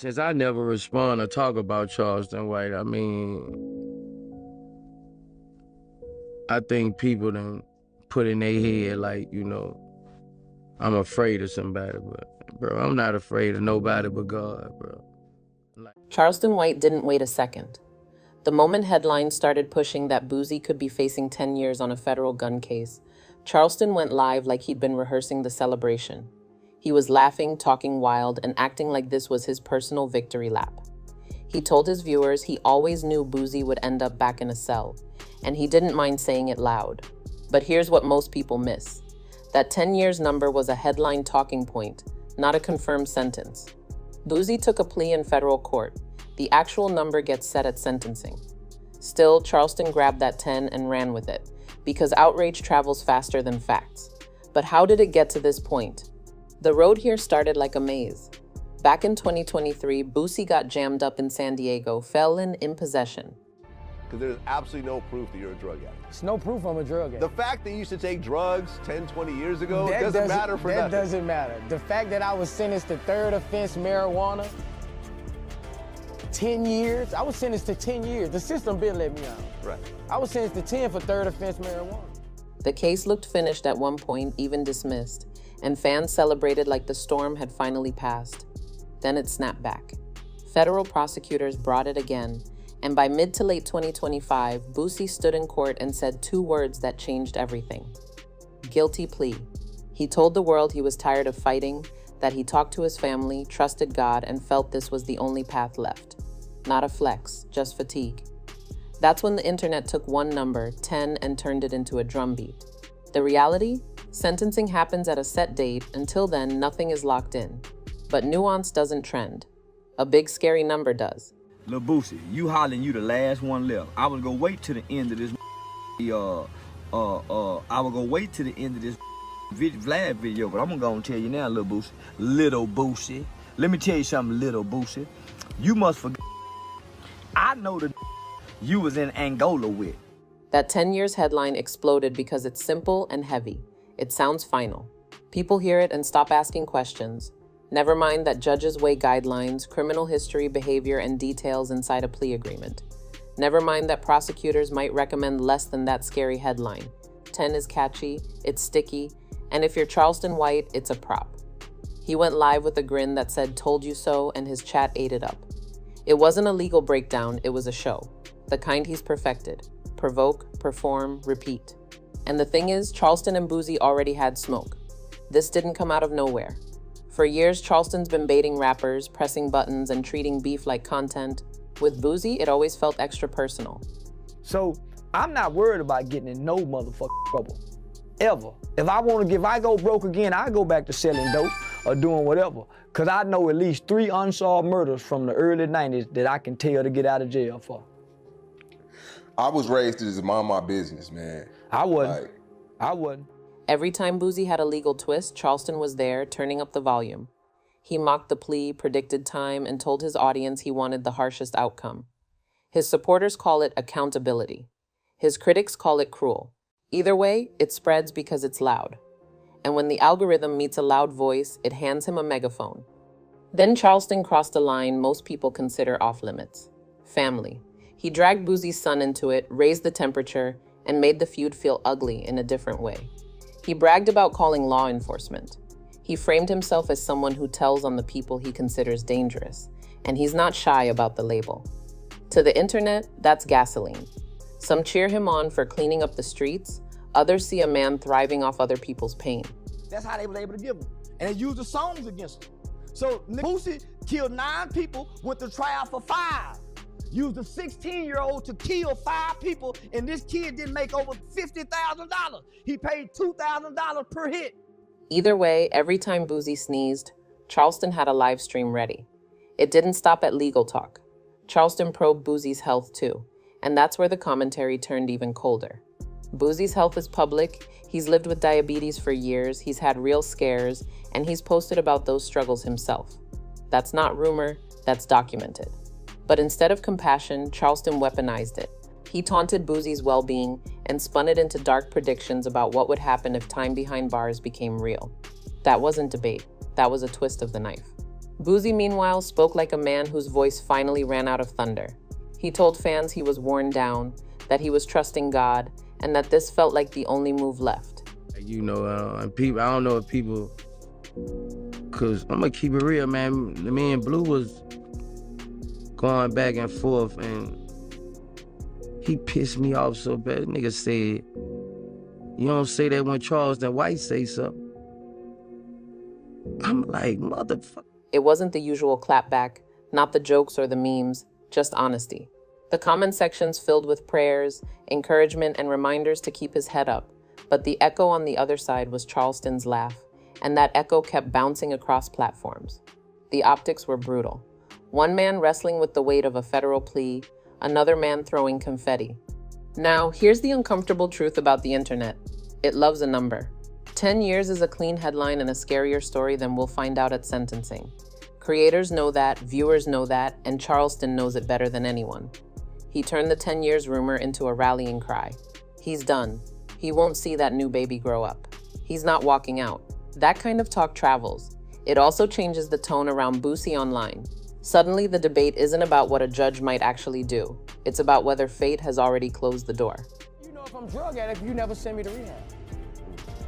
Since I never respond or talk about Charleston White, I mean, I think people done put in their head like, I'm afraid of somebody, but bro, I'm not afraid of nobody but God, bro. Charleston White didn't wait a second. The moment headlines started pushing that Boosie could be facing 10 years on a federal gun case, Charleston went live like he'd been rehearsing the celebration. He was laughing, talking wild, and acting like this was his personal victory lap. He told his viewers he always knew Boosie would end up back in a cell, and he didn't mind saying it loud. But here's what most people miss. That 10 years number was a headline talking point, not a confirmed sentence. Boosie took a plea in federal court. The actual number gets set at sentencing. Still, Charleston grabbed that 10 and ran with it, because outrage travels faster than facts. But how did it get to this point? The road here started like a maze. Back in 2023, Boosie got jammed up in San Diego, felon in possession. Because there's absolutely no proof that you're a drug addict. There's no proof I'm a drug addict. The fact that you used to take drugs 10, 20 years ago doesn't matter for nothing. That doesn't matter. The fact that I was sentenced to third offense marijuana, 10 years, I was sentenced to 10 years. The system been let me out. Right. I was sentenced to 10 for third offense marijuana. The case looked finished at one point, even dismissed, and fans celebrated like the storm had finally passed. Then it snapped back. Federal prosecutors brought it again, and by mid to late 2025, Boosie stood in court and said two words that changed everything. Guilty plea. He told the world he was tired of fighting, that he talked to his family, trusted God, and felt this was the only path left. Not a flex, just fatigue. That's when the internet took one number, 10, and turned it into a drumbeat. The reality? Sentencing happens at a set date. Until then, nothing is locked in. But nuance doesn't trend. A big scary number does. Lil Boosie, you hollering you the last one left. I was gonna wait to the end of this I was gonna wait to the end of this Vlad video, but I'm gonna tell you now, Little Boosie. Let me tell you something, Little Boosie. You must forget. I know the you was in Angola with. That 10 years headline exploded because it's simple and heavy. It sounds final. People hear it and stop asking questions. Never mind that judges weigh guidelines, criminal history, behavior, and details inside a plea agreement. Never mind that prosecutors might recommend less than that scary headline. 10 is catchy, it's sticky, and if you're Charleston White, it's a prop. He went live with a grin that said, "Told you so," and his chat ate it up. It wasn't a legal breakdown, it was a show. The kind he's perfected. Provoke, perform, repeat. And the thing is, Charleston and Boosie already had smoke. This didn't come out of nowhere. For years, Charleston's been baiting rappers, pressing buttons, and treating beef like content. With Boosie, it always felt extra personal. So I'm not worried about getting in no motherfucking trouble, ever. If I go broke again, I go back to selling dope or doing whatever. Cause I know at least 3 unsolved murders from the early 90s that I can tell to get out of jail for. I was raised to just mind my business, man. I wasn't. Every time Boosie had a legal twist, Charleston was there, turning up the volume. He mocked the plea, predicted time, and told his audience he wanted the harshest outcome. His supporters call it accountability. His critics call it cruel. Either way, it spreads because it's loud. And when the algorithm meets a loud voice, it hands him a megaphone. Then Charleston crossed a line most people consider off limits. Family. He dragged Boosie's son into it, raised the temperature, and made the feud feel ugly in a different way. He bragged about calling law enforcement. He framed himself as someone who tells on the people he considers dangerous, and he's not shy about the label. To the internet, that's gasoline. Some cheer him on for cleaning up the streets, others see a man thriving off other people's pain. That's how they were able to give him. And they used the songs against him. So Boosie killed 9 people, went to trial for 5. Used a 16-year-old to kill 5 people, and this kid didn't make over $50,000. He paid $2,000 per hit. Either way, every time Boosie sneezed, Charleston had a live stream ready. It didn't stop at legal talk. Charleston probed Boosie's health too, and that's where the commentary turned even colder. Boosie's health is public, he's lived with diabetes for years, he's had real scares, and he's posted about those struggles himself. That's not rumor, that's documented. But instead of compassion, Charleston weaponized it. He taunted Boosie's well-being and spun it into dark predictions about what would happen if time behind bars became real. That wasn't debate, that was a twist of the knife. Boosie, meanwhile, spoke like a man whose voice finally ran out of thunder. He told fans he was worn down, that he was trusting God, and that this felt like the only move left. You know, and people, I don't know if people, cause I'm gonna keep it real, man. Me and Blue was going back and forth, and he pissed me off so bad. Nigga said, "You don't say that when Charleston White say something." I'm like, motherfucker. It wasn't the usual clapback, not the jokes or the memes, just honesty. The comment sections filled with prayers, encouragement, and reminders to keep his head up. But the echo on the other side was Charleston's laugh, and that echo kept bouncing across platforms. The optics were brutal. One man wrestling with the weight of a federal plea, another man throwing confetti. Now, here's the uncomfortable truth about the internet. It loves a number. 10 years is a clean headline and a scarier story than we'll find out at sentencing. Creators know that, viewers know that, and Charleston knows it better than anyone. He turned the 10 years rumor into a rallying cry. He's done. He won't see that new baby grow up. He's not walking out. That kind of talk travels. It also changes the tone around Boosie online. Suddenly, the debate isn't about what a judge might actually do. It's about whether fate has already closed the door. You know if I'm drug addict, you never send me to rehab.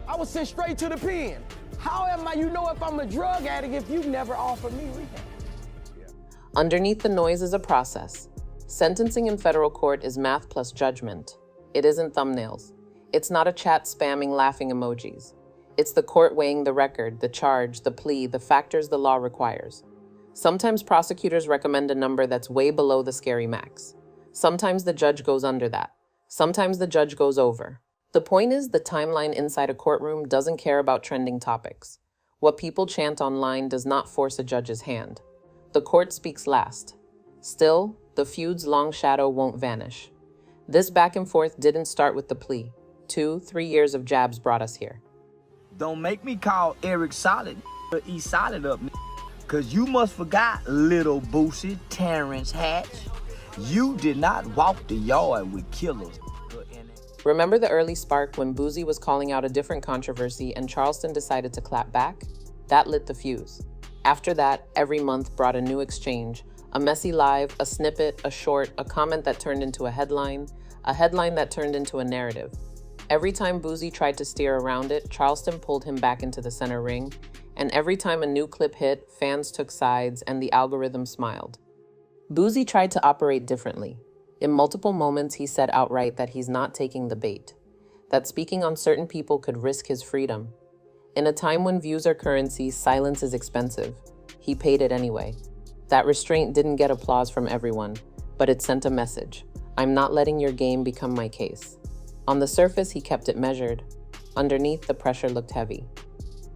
I was sent straight to the pen. How am I, you know if I'm a drug addict if you never offered me rehab? Underneath the noise is a process. Sentencing in federal court is math plus judgment. It isn't thumbnails. It's not a chat spamming laughing emojis. It's the court weighing the record, the charge, the plea, the factors the law requires. Sometimes prosecutors recommend a number that's way below the scary max. Sometimes the judge goes under that. Sometimes the judge goes over. The point is, the timeline inside a courtroom doesn't care about trending topics. What people chant online does not force a judge's hand. The court speaks last. Still, the feud's long shadow won't vanish. This back and forth didn't start with the plea. 2-3 years of jabs brought us here. Don't make me call Eric Solid, but E Solid up, cause you must forgot little Boosie, Terrence Hatch. You did not walk the yard with killers. Remember the early spark when Boosie was calling out a different controversy and Charleston decided to clap back? That lit the fuse. After that, every month brought a new exchange, a messy live, a snippet, a short, a comment that turned into a headline that turned into a narrative. Every time Boosie tried to steer around it, Charleston pulled him back into the center ring, and every time a new clip hit, fans took sides and the algorithm smiled. Boosie tried to operate differently. In multiple moments, he said outright that he's not taking the bait, that speaking on certain people could risk his freedom. In a time when views are currency, silence is expensive. He paid it anyway. That restraint didn't get applause from everyone, but it sent a message. I'm not letting your game become my case. On the surface, he kept it measured. Underneath, the pressure looked heavy.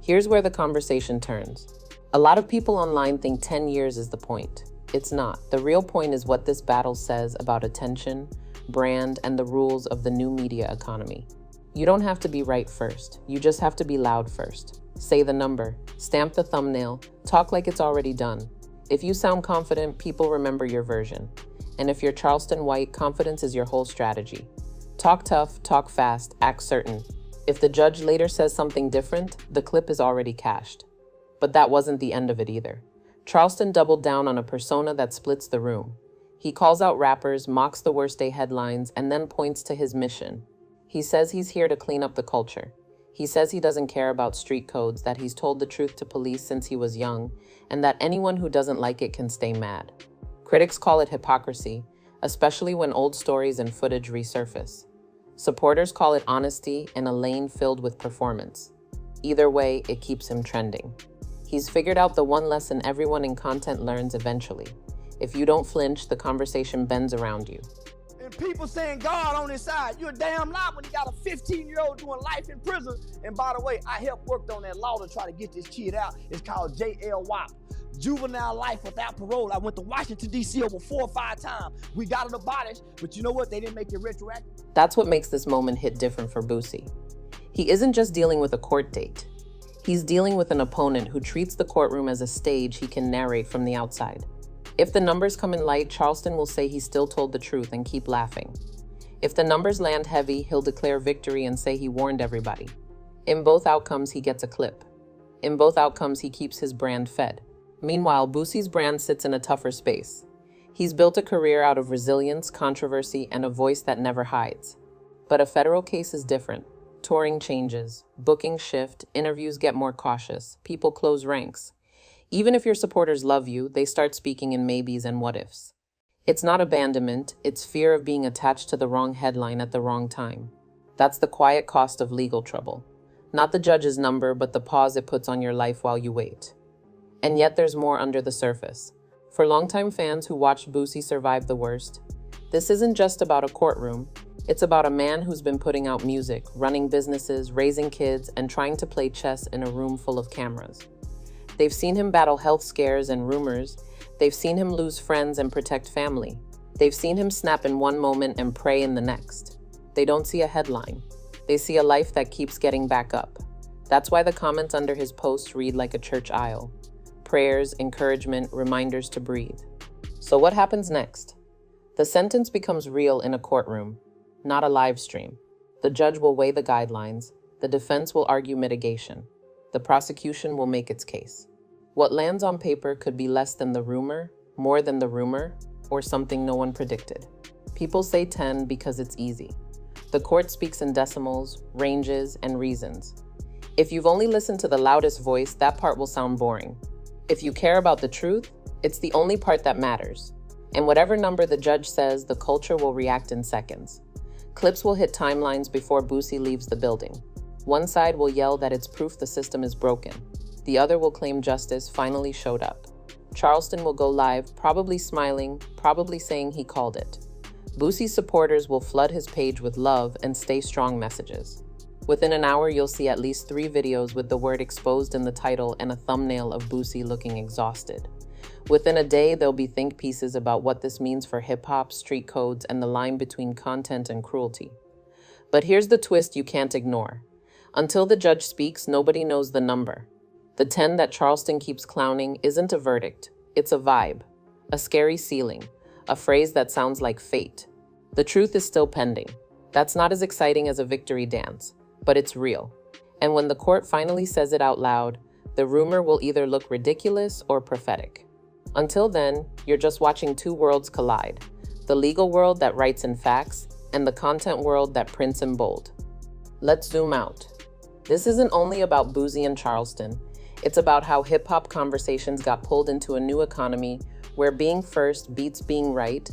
Here's where the conversation turns. A lot of people online think 10 years is the point. It's not. The real point is what this battle says about attention, brand, and the rules of the new media economy. You don't have to be right first. You just have to be loud first. Say the number, stamp the thumbnail, talk like it's already done. If you sound confident, people remember your version. And if you're Charleston White, confidence is your whole strategy. Talk tough, talk fast, act certain. If the judge later says something different, the clip is already cached. But that wasn't the end of it either. Charleston doubled down on a persona that splits the room. He calls out rappers, mocks the worst day headlines, and then points to his mission. He says he's here to clean up the culture. He says he doesn't care about street codes, that he's told the truth to police since he was young, and that anyone who doesn't like it can stay mad. Critics call it hypocrisy, especially when old stories and footage resurface. Supporters call it honesty in a lane filled with performance. Either way, it keeps him trending. He's figured out the one lesson everyone in content learns eventually. If you don't flinch, the conversation bends around you. And people saying God on his side, you're a damn lie when he got a 15-year-old doing life in prison. And by the way, I helped work on that law to try to get this kid out. It's called JLWOP, juvenile life without parole. I went to Washington, D.C. over 4 or 5 times. We got it abolished, but you know what? They didn't make it retroactive. That's what makes this moment hit different for Boosie. He isn't just dealing with a court date. He's dealing with an opponent who treats the courtroom as a stage he can narrate from the outside. If the numbers come in light, Charleston will say he still told the truth and keep laughing. If the numbers land heavy, he'll declare victory and say he warned everybody. In both outcomes, he gets a clip. In both outcomes, he keeps his brand fed. Meanwhile, Boosie's brand sits in a tougher space. He's built a career out of resilience, controversy, and a voice that never hides. But a federal case is different. Touring changes, bookings shift, interviews get more cautious, people close ranks. Even if your supporters love you, they start speaking in maybes and what-ifs. It's not abandonment, it's fear of being attached to the wrong headline at the wrong time. That's the quiet cost of legal trouble. Not the judge's number, but the pause it puts on your life while you wait. And yet there's more under the surface. For longtime fans who watched Boosie survive the worst, this isn't just about a courtroom. It's about a man who's been putting out music, running businesses, raising kids, and trying to play chess in a room full of cameras. They've seen him battle health scares and rumors. They've seen him lose friends and protect family. They've seen him snap in one moment and pray in the next. They don't see a headline. They see a life that keeps getting back up. That's why the comments under his posts read like a church aisle. Prayers, encouragement, reminders to breathe. So what happens next? The sentence becomes real in a courtroom, not a live stream. The judge will weigh the guidelines. The defense will argue mitigation. The prosecution will make its case. What lands on paper could be less than the rumor, more than the rumor, or something no one predicted. People say 10 because it's easy. The court speaks in decimals, ranges, and reasons. If you've only listened to the loudest voice, that part will sound boring. If you care about the truth, it's the only part that matters. And whatever number the judge says, the culture will react in seconds. Clips will hit timelines before Boosie leaves the building. One side will yell that it's proof the system is broken. The other will claim justice finally showed up. Charleston will go live, probably smiling, probably saying he called it. Boosie's supporters will flood his page with love and stay strong messages. Within an hour, you'll see at least 3 videos with the word exposed in the title and a thumbnail of Boosie looking exhausted. Within a day, there'll be think pieces about what this means for hip-hop, street codes, and the line between content and cruelty. But here's the twist you can't ignore. Until the judge speaks, nobody knows the number. The 10 that Charleston keeps clowning isn't a verdict, it's a vibe, a scary ceiling, a phrase that sounds like fate. The truth is still pending. That's not as exciting as a victory dance, but it's real. And when the court finally says it out loud, the rumor will either look ridiculous or prophetic. Until then, you're just watching 2 worlds collide, the legal world that writes in facts and the content world that prints in bold. Let's zoom out. This isn't only about Boosie and Charleston. It's about how hip-hop conversations got pulled into a new economy where being first beats being right,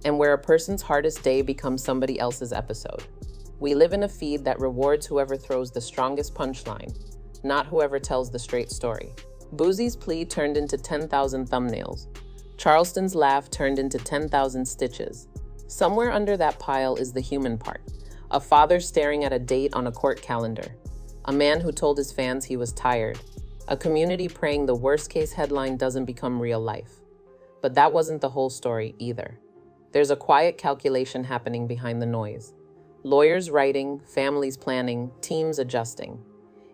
and where a person's hardest day becomes somebody else's episode. We live in a feed that rewards whoever throws the strongest punchline, not whoever tells the straight story. Boosie's plea turned into 10,000 thumbnails. Charleston's laugh turned into 10,000 stitches. Somewhere under that pile is the human part. A father staring at a date on a court calendar. A man who told his fans he was tired. A community praying the worst-case headline doesn't become real life. But that wasn't the whole story either. There's a quiet calculation happening behind the noise. Lawyers writing, families planning, teams adjusting.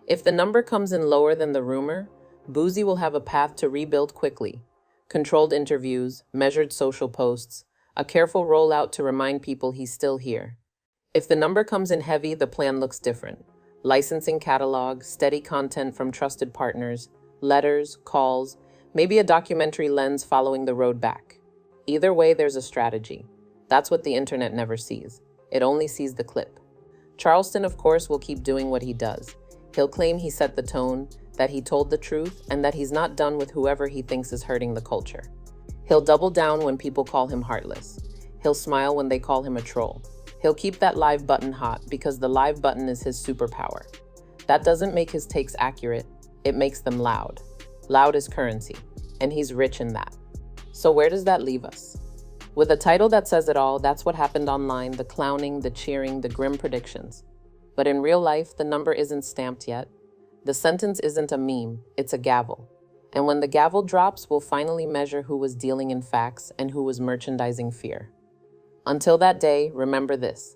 If the number comes in lower than the rumor, Boosie will have a path to rebuild quickly. Controlled interviews, measured social posts, a careful rollout to remind people he's still here. If the number comes in heavy, the plan looks different. Licensing catalog, steady content from trusted partners, letters, calls, maybe a documentary lens following the road back. Either way, there's a strategy. That's what the internet never sees. It only sees the clip. Charleston, of course, will keep doing what he does. He'll claim he set the tone, that he told the truth, and that he's not done with whoever he thinks is hurting the culture. He'll double down when people call him heartless. He'll smile when they call him a troll. He'll keep that live button hot because the live button is his superpower. That doesn't make his takes accurate, it makes them loud. Loud is currency, and he's rich in that. So where does that leave us? With a title that says it all, that's what happened online, the clowning, the cheering, the grim predictions. But in real life, the number isn't stamped yet. The sentence isn't a meme, it's a gavel. And when the gavel drops, we'll finally measure who was dealing in facts and who was merchandising fear. Until that day, remember this.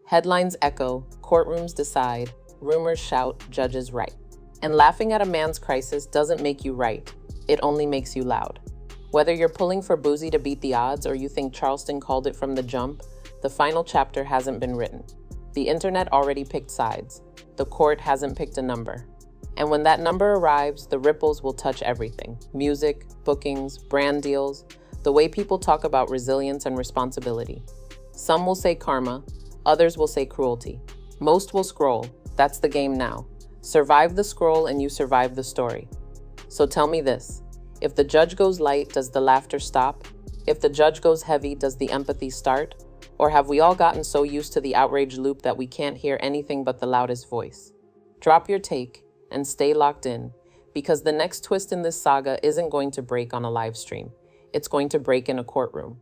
Headlines echo, courtrooms decide, rumors shout, judges write. And laughing at a man's crisis doesn't make you right, it only makes you loud. Whether you're pulling for Boosie to beat the odds or you think Charleston called it from the jump, the final chapter hasn't been written. The internet already picked sides. The court hasn't picked a number. And when that number arrives, the ripples will touch everything: music, bookings, brand deals, the way people talk about resilience and responsibility. Some will say karma, others will say cruelty. Most will scroll. That's the game now. Survive the scroll and you survive the story. So tell me this: if the judge goes light, does the laughter stop? If the judge goes heavy, does the empathy start? Or have we all gotten so used to the outrage loop that we can't hear anything but the loudest voice? Drop your take and stay locked in, because the next twist in this saga isn't going to break on a live stream. It's going to break in a courtroom.